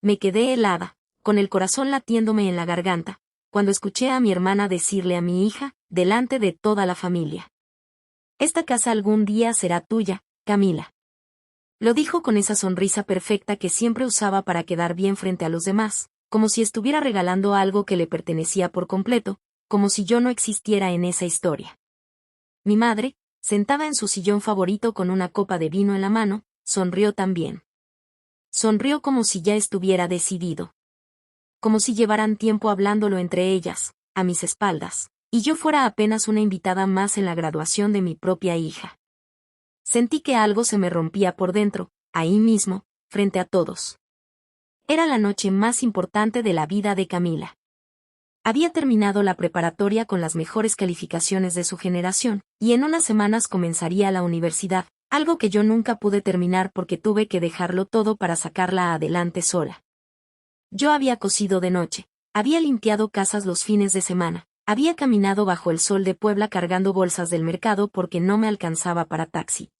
Me quedé helada, con el corazón latiéndome en la garganta, cuando escuché a mi hermana decirle a mi hija, delante de toda la familia: «Esta casa algún día será tuya, Camila». Lo dijo con esa sonrisa perfecta que siempre usaba para quedar bien frente a los demás, como si estuviera regalando algo que le pertenecía por completo, como si yo no existiera en esa historia. Mi madre, sentada en su sillón favorito con una copa de vino en la mano, sonrió también. Sonrió como si ya estuviera decidido. Como si llevaran tiempo hablándolo entre ellas, a mis espaldas, y yo fuera apenas una invitada más en la graduación de mi propia hija. Sentí que algo se me rompía por dentro, ahí mismo, frente a todos. Era la noche más importante de la vida de Camila. Había terminado la preparatoria con las mejores calificaciones de su generación, y en unas semanas comenzaría la universidad, algo que yo nunca pude terminar porque tuve que dejarlo todo para sacarla adelante sola. Yo había cosido de noche, había limpiado casas los fines de semana, había caminado bajo el sol de Puebla cargando bolsas del mercado porque no me alcanzaba para taxi.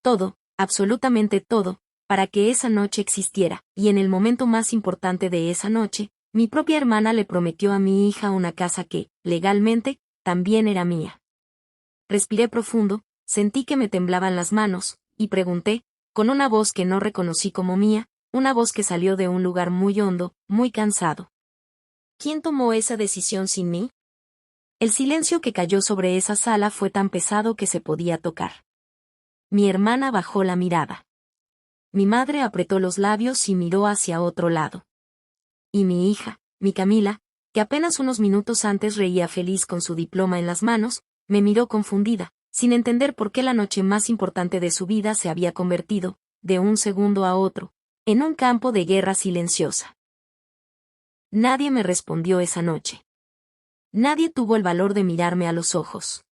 Todo, absolutamente todo, para que esa noche existiera, y en el momento más importante de esa noche, mi propia hermana le prometió a mi hija una casa que, legalmente, también era mía. Respiré profundo, sentí que me temblaban las manos, y pregunté, con una voz que no reconocí como mía, una voz que salió de un lugar muy hondo, muy cansado: ¿quién tomó esa decisión sin mí? El silencio que cayó sobre esa sala fue tan pesado que se podía tocar. Mi hermana bajó la mirada. Mi madre apretó los labios y miró hacia otro lado. Y mi hija, mi Camila, que apenas unos minutos antes reía feliz con su diploma en las manos, me miró confundida, sin entender por qué la noche más importante de su vida se había convertido, de un segundo a otro, en un campo de guerra silenciosa. Nadie me respondió esa noche. Nadie tuvo el valor de mirarme a los ojos.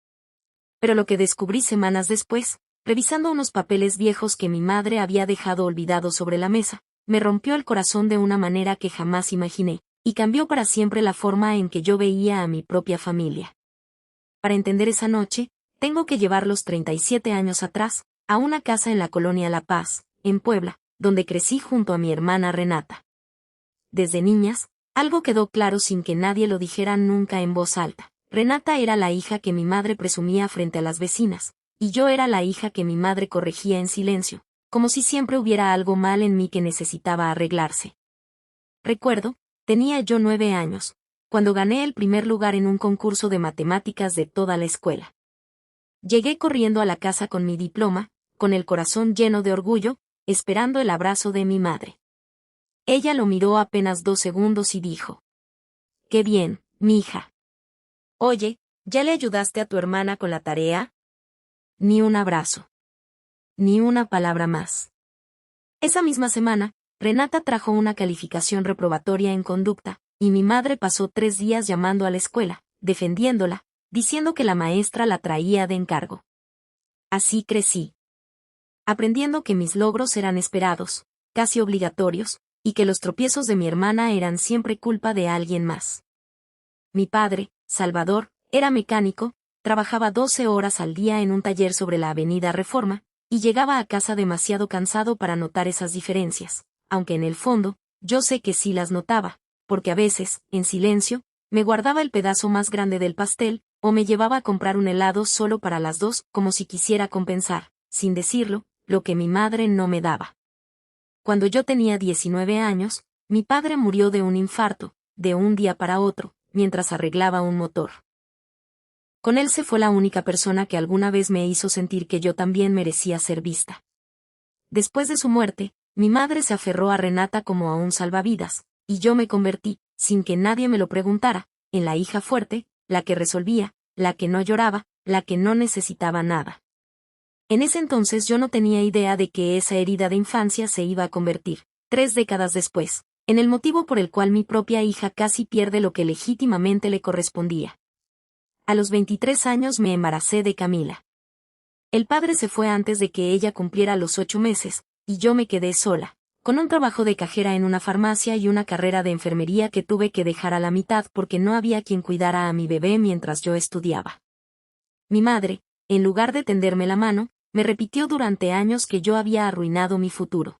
Pero lo que descubrí semanas después, revisando unos papeles viejos que mi madre había dejado olvidados sobre la mesa, me rompió el corazón de una manera que jamás imaginé, y cambió para siempre la forma en que yo veía a mi propia familia. Para entender esa noche, tengo que llevar los 37 años atrás, a una casa en la colonia La Paz, en Puebla, donde crecí junto a mi hermana Renata. Desde niñas, algo quedó claro sin que nadie lo dijera nunca en voz alta: Renata era la hija que mi madre presumía frente a las vecinas, y yo era la hija que mi madre corregía en silencio, como si siempre hubiera algo mal en mí que necesitaba arreglarse. Recuerdo, tenía yo 9 años, cuando gané el primer lugar en un concurso de matemáticas de toda la escuela. Llegué corriendo a la casa con mi diploma, con el corazón lleno de orgullo, esperando el abrazo de mi madre. Ella lo miró apenas 2 segundos y dijo: «Qué bien, mija. Oye, ¿ya le ayudaste a tu hermana con la tarea?». Ni un abrazo. Ni una palabra más. Esa misma semana, Renata trajo una calificación reprobatoria en conducta, y mi madre pasó 3 días llamando a la escuela, defendiéndola, diciendo que la maestra la traía de encargo. Así crecí. Aprendiendo que mis logros eran esperados, casi obligatorios, y que los tropiezos de mi hermana eran siempre culpa de alguien más. Mi padre, Salvador, era mecánico, trabajaba 12 horas al día en un taller sobre la avenida Reforma, y llegaba a casa demasiado cansado para notar esas diferencias, aunque en el fondo, yo sé que sí las notaba, porque a veces, en silencio, me guardaba el pedazo más grande del pastel, o me llevaba a comprar un helado solo para las dos, como si quisiera compensar, sin decirlo, lo que mi madre no me daba. Cuando yo tenía 19 años, mi padre murió de un infarto, de un día para otro, mientras arreglaba un motor. Con él se fue la única persona que alguna vez me hizo sentir que yo también merecía ser vista. Después de su muerte, mi madre se aferró a Renata como a un salvavidas, y yo me convertí, sin que nadie me lo preguntara, en la hija fuerte, la que resolvía, la que no lloraba, la que no necesitaba nada. En ese entonces yo no tenía idea de que esa herida de infancia se iba a convertir, 3 décadas después, en el motivo por el cual mi propia hija casi pierde lo que legítimamente le correspondía. A los 23 años me embaracé de Camila. El padre se fue antes de que ella cumpliera los 8 meses, y yo me quedé sola, con un trabajo de cajera en una farmacia y una carrera de enfermería que tuve que dejar a la mitad porque no había quien cuidara a mi bebé mientras yo estudiaba. Mi madre, en lugar de tenderme la mano, me repitió durante años que yo había arruinado mi futuro.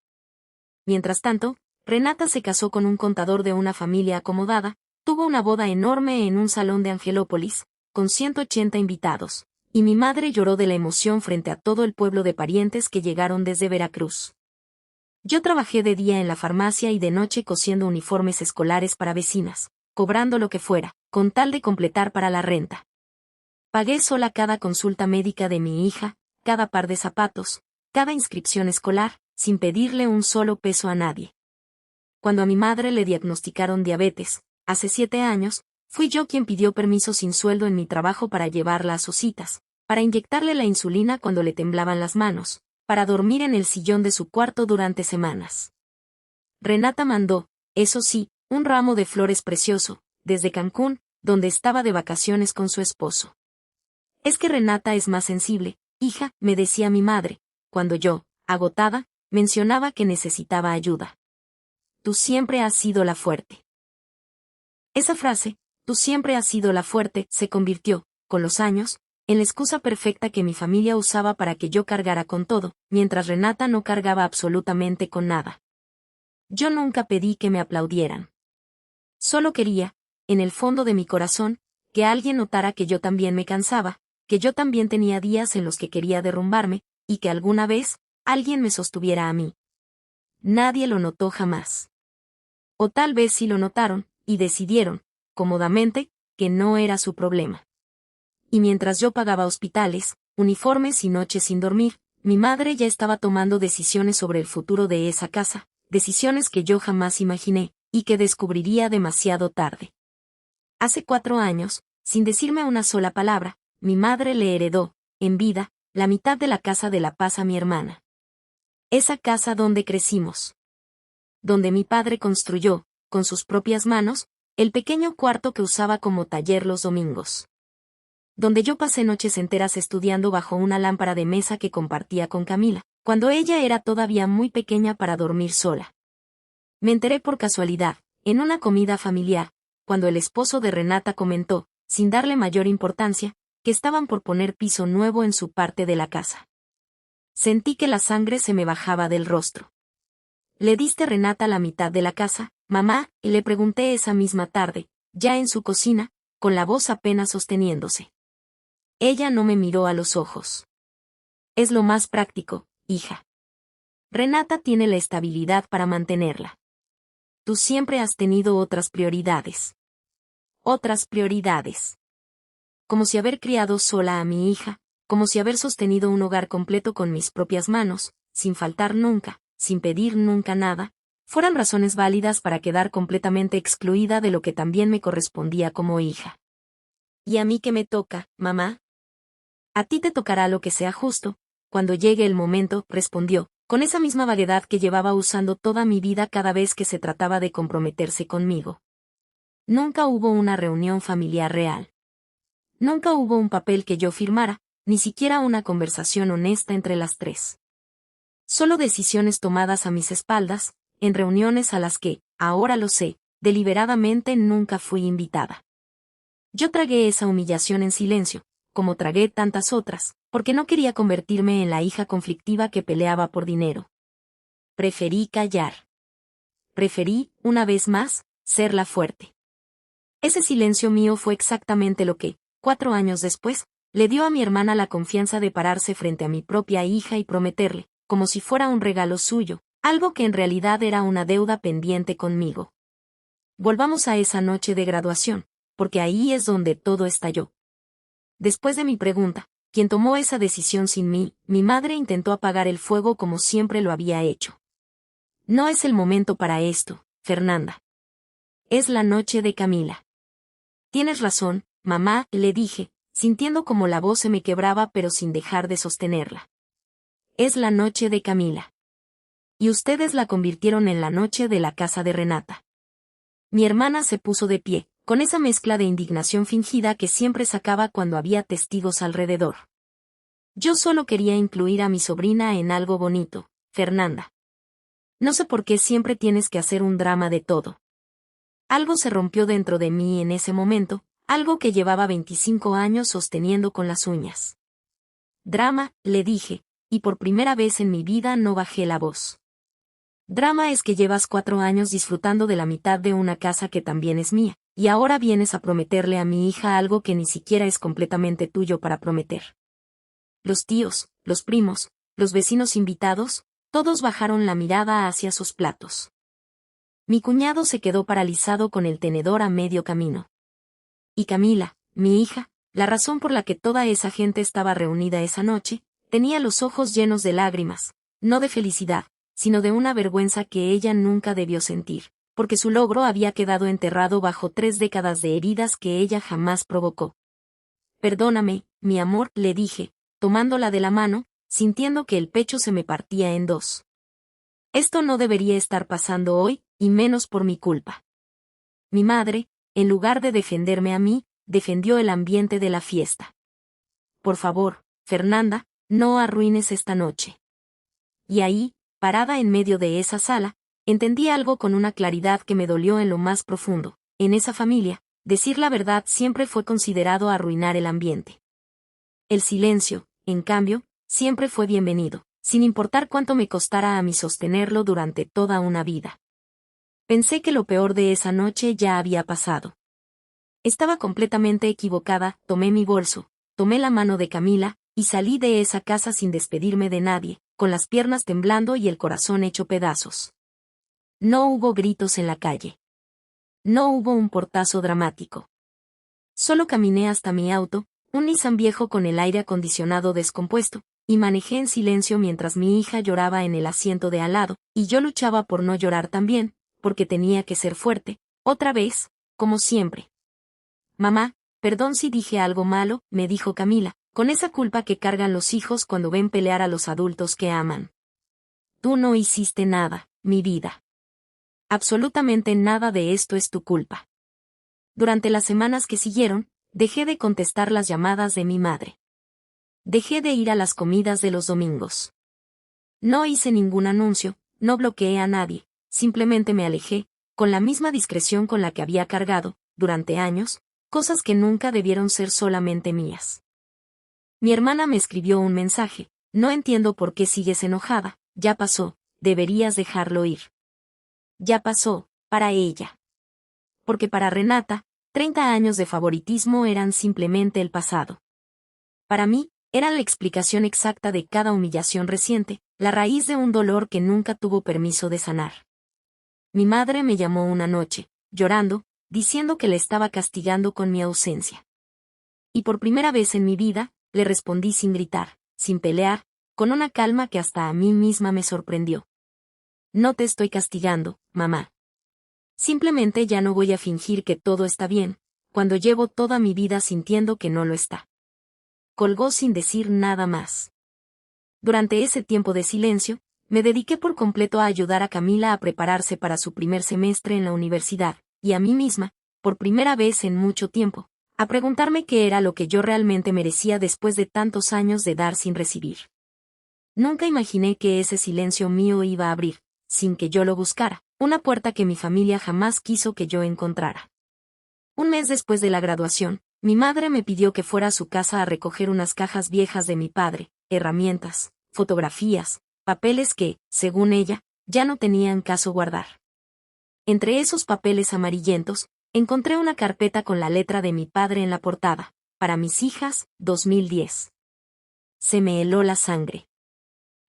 Mientras tanto, Renata se casó con un contador de una familia acomodada, tuvo una boda enorme en un salón de Angelópolis, con 180 invitados, y mi madre lloró de la emoción frente a todo el pueblo de parientes que llegaron desde Veracruz. Yo trabajé de día en la farmacia y de noche cosiendo uniformes escolares para vecinas, cobrando lo que fuera, con tal de completar para la renta. Pagué sola cada consulta médica de mi hija, cada par de zapatos, cada inscripción escolar, sin pedirle un solo peso a nadie. Cuando a mi madre le diagnosticaron diabetes, hace 7 años, fui yo quien pidió permiso sin sueldo en mi trabajo para llevarla a sus citas, para inyectarle la insulina cuando le temblaban las manos, para dormir en el sillón de su cuarto durante semanas. Renata mandó, eso sí, un ramo de flores precioso, desde Cancún, donde estaba de vacaciones con su esposo. Es que Renata es más sensible, hija, me decía mi madre, cuando yo, agotada, mencionaba que necesitaba ayuda. Tú siempre has sido la fuerte. Esa frase, tú siempre has sido la fuerte, se convirtió, con los años, en la excusa perfecta que mi familia usaba para que yo cargara con todo, mientras Renata no cargaba absolutamente con nada. Yo nunca pedí que me aplaudieran. Solo quería, en el fondo de mi corazón, que alguien notara que yo también me cansaba, que yo también tenía días en los que quería derrumbarme, y que alguna vez, alguien me sostuviera a mí. Nadie lo notó jamás. O tal vez sí lo notaron, y decidieron, cómodamente, que no era su problema. Y mientras yo pagaba hospitales, uniformes y noches sin dormir, mi madre ya estaba tomando decisiones sobre el futuro de esa casa, decisiones que yo jamás imaginé, y que descubriría demasiado tarde. Hace 4 años, sin decirme una sola palabra, mi madre le heredó, en vida, la mitad de la casa de La Paz a mi hermana. Esa casa donde crecimos. Donde mi padre construyó, con sus propias manos, el pequeño cuarto que usaba como taller los domingos. Donde yo pasé noches enteras estudiando bajo una lámpara de mesa que compartía con Camila, cuando ella era todavía muy pequeña para dormir sola. Me enteré por casualidad, en una comida familiar, cuando el esposo de Renata comentó, sin darle mayor importancia, que estaban por poner piso nuevo en su parte de la casa. Sentí que la sangre se me bajaba del rostro. ¿Le diste a Renata la mitad de la casa, mamá? Y le pregunté esa misma tarde, ya en su cocina, con la voz apenas sosteniéndose. Ella no me miró a los ojos. Es lo más práctico, hija. Renata tiene la estabilidad para mantenerla. Tú siempre has tenido otras prioridades. Otras prioridades. Como si haber criado sola a mi hija, como si haber sostenido un hogar completo con mis propias manos, sin faltar nunca, sin pedir nunca nada, fueran razones válidas para quedar completamente excluida de lo que también me correspondía como hija. ¿Y a mí qué me toca, mamá? A ti te tocará lo que sea justo, cuando llegue el momento, respondió, con esa misma vaguedad que llevaba usando toda mi vida cada vez que se trataba de comprometerse conmigo. Nunca hubo una reunión familiar real. Nunca hubo un papel que yo firmara, ni siquiera una conversación honesta entre las tres. Solo decisiones tomadas a mis espaldas, en reuniones a las que, ahora lo sé, deliberadamente nunca fui invitada. Yo tragué esa humillación en silencio, como tragué tantas otras, porque no quería convertirme en la hija conflictiva que peleaba por dinero. Preferí callar. Preferí, una vez más, ser la fuerte. Ese silencio mío fue exactamente lo que, 4 años después, le dio a mi hermana la confianza de pararse frente a mi propia hija y prometerle, como si fuera un regalo suyo, algo que en realidad era una deuda pendiente conmigo. Volvamos a esa noche de graduación, porque ahí es donde todo estalló. Después de mi pregunta, quien tomó esa decisión sin mí, mi madre intentó apagar el fuego como siempre lo había hecho. No es el momento para esto, Fernanda. Es la noche de Camila. Tienes razón, mamá, le dije, sintiendo como la voz se me quebraba pero sin dejar de sostenerla. Es la noche de Camila. Y ustedes la convirtieron en la noche de la casa de Renata. Mi hermana se puso de pie, con esa mezcla de indignación fingida que siempre sacaba cuando había testigos alrededor. Yo solo quería incluir a mi sobrina en algo bonito, Fernanda. No sé por qué siempre tienes que hacer un drama de todo. Algo se rompió dentro de mí en ese momento, algo que llevaba 25 años sosteniendo con las uñas. Drama, le dije, y por primera vez en mi vida no bajé la voz. Drama es que llevas 4 años disfrutando de la mitad de una casa que también es mía, y ahora vienes a prometerle a mi hija algo que ni siquiera es completamente tuyo para prometer. Los tíos, los primos, los vecinos invitados, todos bajaron la mirada hacia sus platos. Mi cuñado se quedó paralizado con el tenedor a medio camino. Y Camila, mi hija, la razón por la que toda esa gente estaba reunida esa noche, tenía los ojos llenos de lágrimas, no de felicidad, sino de una vergüenza que ella nunca debió sentir, porque su logro había quedado enterrado bajo 3 décadas de heridas que ella jamás provocó. Perdóname, mi amor, le dije, tomándola de la mano, sintiendo que el pecho se me partía en dos. Esto no debería estar pasando hoy, y menos por mi culpa. Mi madre, en lugar de defenderme a mí, defendió el ambiente de la fiesta. Por favor, Fernanda, no arruines esta noche. Y ahí, parada en medio de esa sala, entendí algo con una claridad que me dolió en lo más profundo. En esa familia, decir la verdad siempre fue considerado arruinar el ambiente. El silencio, en cambio, siempre fue bienvenido, sin importar cuánto me costara a mí sostenerlo durante toda una vida. Pensé que lo peor de esa noche ya había pasado. Estaba completamente equivocada, tomé mi bolso, tomé la mano de Camila, y salí de esa casa sin despedirme de nadie, con las piernas temblando y el corazón hecho pedazos. No hubo gritos en la calle. No hubo un portazo dramático. Solo caminé hasta mi auto, un Nissan viejo con el aire acondicionado descompuesto, y manejé en silencio mientras mi hija lloraba en el asiento de al lado, y yo luchaba por no llorar también, porque tenía que ser fuerte, otra vez, como siempre. Mamá, perdón si dije algo malo, me dijo Camila, con esa culpa que cargan los hijos cuando ven pelear a los adultos que aman. Tú no hiciste nada, mi vida. Absolutamente nada de esto es tu culpa. Durante las semanas que siguieron, dejé de contestar las llamadas de mi madre. Dejé de ir a las comidas de los domingos. No hice ningún anuncio, no bloqueé a nadie, simplemente me alejé, con la misma discreción con la que había cargado, durante años, cosas que nunca debieron ser solamente mías. Mi hermana me escribió un mensaje, no entiendo por qué sigues enojada, ya pasó, deberías dejarlo ir. Ya pasó, para ella. Porque para Renata, 30 años de favoritismo eran simplemente el pasado. Para mí, eran la explicación exacta de cada humillación reciente, la raíz de un dolor que nunca tuvo permiso de sanar. Mi madre me llamó una noche, llorando, diciendo que le estaba castigando con mi ausencia. Y por primera vez en mi vida, le respondí sin gritar, sin pelear, con una calma que hasta a mí misma me sorprendió. No te estoy castigando, mamá. Simplemente ya no voy a fingir que todo está bien, cuando llevo toda mi vida sintiendo que no lo está. Colgó sin decir nada más. Durante ese tiempo de silencio, me dediqué por completo a ayudar a Camila a prepararse para su primer semestre en la universidad, y a mí misma, por primera vez en mucho tiempo, a preguntarme qué era lo que yo realmente merecía después de tantos años de dar sin recibir. Nunca imaginé que ese silencio mío iba a abrir, sin que yo lo buscara, una puerta que mi familia jamás quiso que yo encontrara. Un mes después de la graduación, mi madre me pidió que fuera a su casa a recoger unas cajas viejas de mi padre, herramientas, fotografías, papeles que, según ella, ya no tenían caso guardar. Entre esos papeles amarillentos, encontré una carpeta con la letra de mi padre en la portada, para mis hijas, 2010. Se me heló la sangre.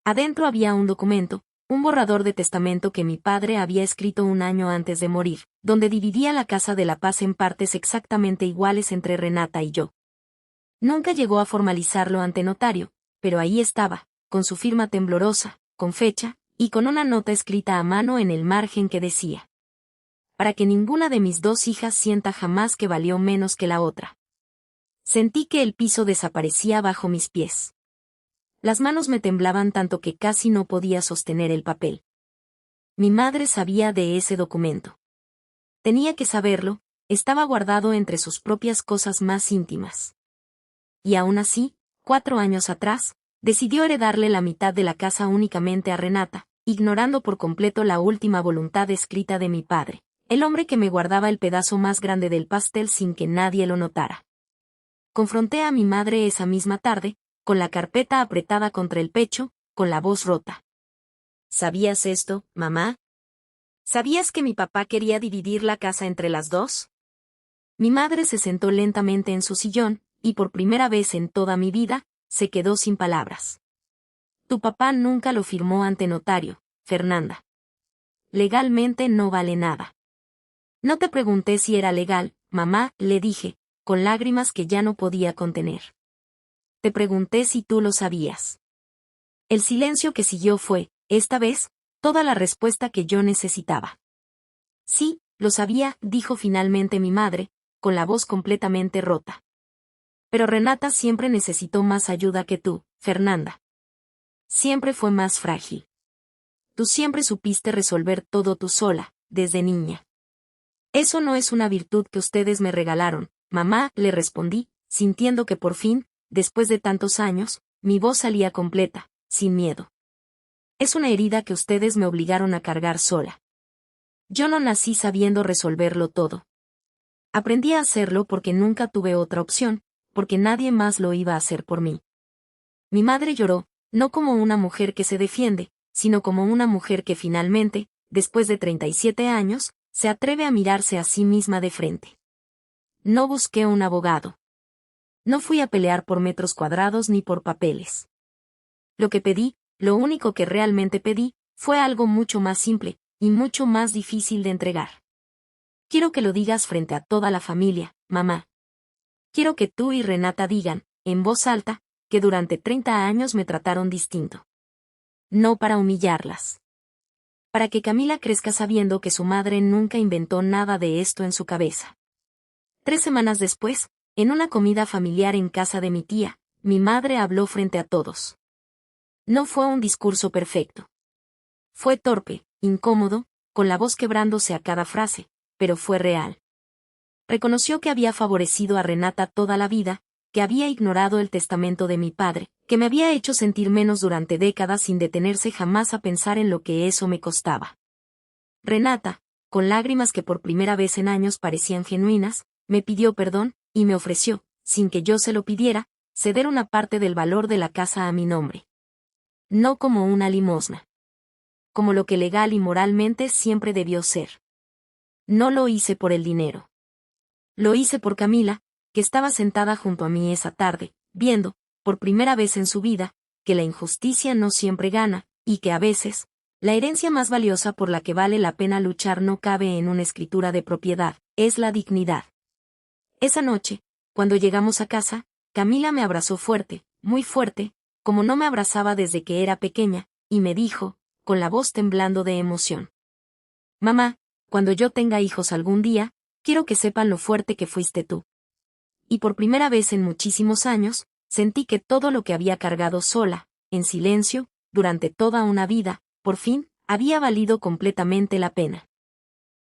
Adentro había un documento, un borrador de testamento que mi padre había escrito un año antes de morir, donde dividía la Casa de la Paz en partes exactamente iguales entre Renata y yo. Nunca llegó a formalizarlo ante notario, pero ahí estaba, con su firma temblorosa, con fecha, y con una nota escrita a mano en el margen que decía: para que ninguna de mis 2 hijas sienta jamás que valió menos que la otra. Sentí que el piso desaparecía bajo mis pies. Las manos me temblaban tanto que casi no podía sostener el papel. Mi madre sabía de ese documento. Tenía que saberlo, estaba guardado entre sus propias cosas más íntimas. Y aún así, 4 años atrás, decidió heredarle la mitad de la casa únicamente a Renata, ignorando por completo la última voluntad escrita de mi padre, el hombre que me guardaba el pedazo más grande del pastel sin que nadie lo notara. Confronté a mi madre esa misma tarde, con la carpeta apretada contra el pecho, con la voz rota. ¿sabías esto, mamá? ¿Sabías que mi papá quería dividir la casa entre las dos? Mi madre se sentó lentamente en su sillón, y por primera vez en toda mi vida, se quedó sin palabras. Tu papá nunca lo firmó ante notario, Fernanda. Legalmente no vale nada. No te pregunté si era legal, mamá, le dije, con lágrimas que ya no podía contener. Te pregunté si tú lo sabías. El silencio que siguió fue, esta vez, toda la respuesta que yo necesitaba. Sí, lo sabía, dijo finalmente mi madre, con la voz completamente rota. Pero Renata siempre necesitó más ayuda que tú, Fernanda. Siempre fue más frágil. Tú siempre supiste resolver todo tú sola, desde niña. Eso no es una virtud que ustedes me regalaron, mamá, le respondí, sintiendo que por fin, después de tantos años, mi voz salía completa, sin miedo. Es una herida que ustedes me obligaron a cargar sola. Yo no nací sabiendo resolverlo todo. Aprendí a hacerlo porque nunca tuve otra opción, porque nadie más lo iba a hacer por mí. Mi madre lloró, no como una mujer que se defiende, sino como una mujer que finalmente, después de 37 años, se atreve a mirarse a sí misma de frente. No busqué un abogado. No fui a pelear por metros cuadrados ni por papeles. Lo que pedí, lo único que realmente pedí, fue algo mucho más simple, y mucho más difícil de entregar. Quiero que lo digas frente a toda la familia, mamá. Quiero que tú y Renata digan, en voz alta, que durante 30 años me trataron distinto. No para humillarlas. Para que Camila crezca sabiendo que su madre nunca inventó nada de esto en su cabeza. 3 semanas después, en una comida familiar en casa de mi tía, mi madre habló frente a todos. No fue un discurso perfecto. Fue torpe, incómodo, con la voz quebrándose a cada frase, pero fue real. Reconoció que había favorecido a Renata toda la vida, que había ignorado el testamento de mi padre, que me había hecho sentir menos durante décadas sin detenerse jamás a pensar en lo que eso me costaba. Renata, con lágrimas que por primera vez en años parecían genuinas, me pidió perdón, y me ofreció, sin que yo se lo pidiera, ceder una parte del valor de la casa a mi nombre. No como una limosna. Como lo que legal y moralmente siempre debió ser. No lo hice por el dinero. Lo hice por Camila, que estaba sentada junto a mí esa tarde, viendo, por primera vez en su vida, que la injusticia no siempre gana, y que a veces, la herencia más valiosa por la que vale la pena luchar no cabe en una escritura de propiedad, es la dignidad. Esa noche, cuando llegamos a casa, Camila me abrazó fuerte, muy fuerte, como no me abrazaba desde que era pequeña, y me dijo, con la voz temblando de emoción. Mamá, cuando yo tenga hijos algún día, quiero que sepan lo fuerte que fuiste tú. Y por primera vez en muchísimos años, sentí que todo lo que había cargado sola, en silencio, durante toda una vida, por fin, había valido completamente la pena.